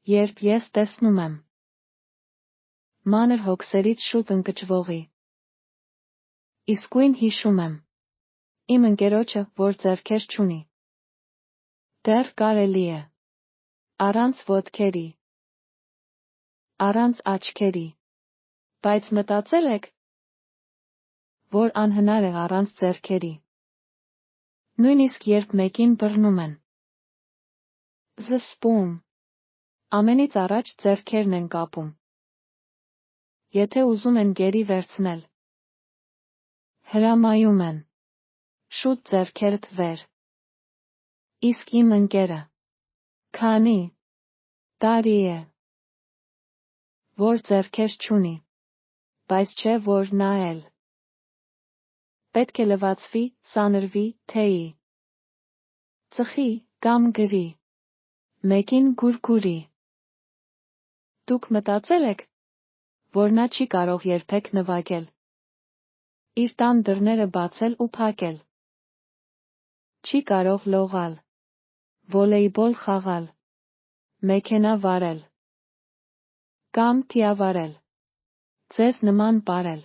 Երբ ես տեսնում եմ մանր հոգսերից շուտ ընկճվողի, իսկույն հիշում եմ իմ ընկերոջը, որ ձեռքեր չունի, դեռ կարելի է, առանց ոտքերի, առանց աչքերի, բայց մտածել եք, որ անհնար է առանց ձեռքերի, նույնիսկ երբ մեկին բռնում են, զսպում, ամենից առաջ ձեռքերն են կապում, եթե ուզում են գերի վերցնել, հրամայում են, շուտ ձեռքերդ վեր, իսկ իմ ընկերը, քանի տարի է, որ ձեռքեր չունի, բայց չէ որ նա էլ պետք է լվացվի, սանրվի, թեյի, ծխի կամ գրի, մեկին գուրգուրի, դուք մտածել եք, որ նա չի կարող երբեք նվագել, իր տան դռները բացել ու փակել, չի կարող լողալ, վոլեյբոլ խաղալ, մեքենա վարել, կամ թիավարել, ձեզ նման պարել,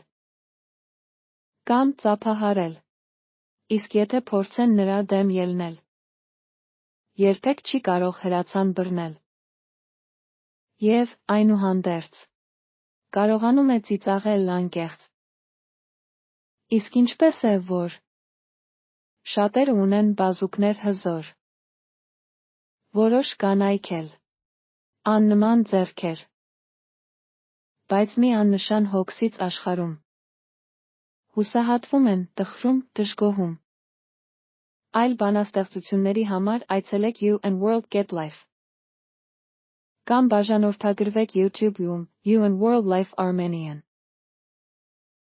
կամ ծափահարել, իսկ եթե փորձեն նրա դեմ ելնել, երբեք չի կարող հրացան բռնել, և, այնուհանդերձ, կարողանում է ծիծաղել անկեղծ, իսկ ինչպես է, որ շատերը ունեն բազուկներ հզոր, որոշ կանայք էլ, աննման ձեռքեր, բայց մի աննշան հոգսից աշխարհում, հուսահատվում են, տխրում, դժգոհում, այլ բանաստեղծությունների համար այցելեք You and World Get Life, կամ բաժանորդագրվեք YouTube-ում You and World Life Armenian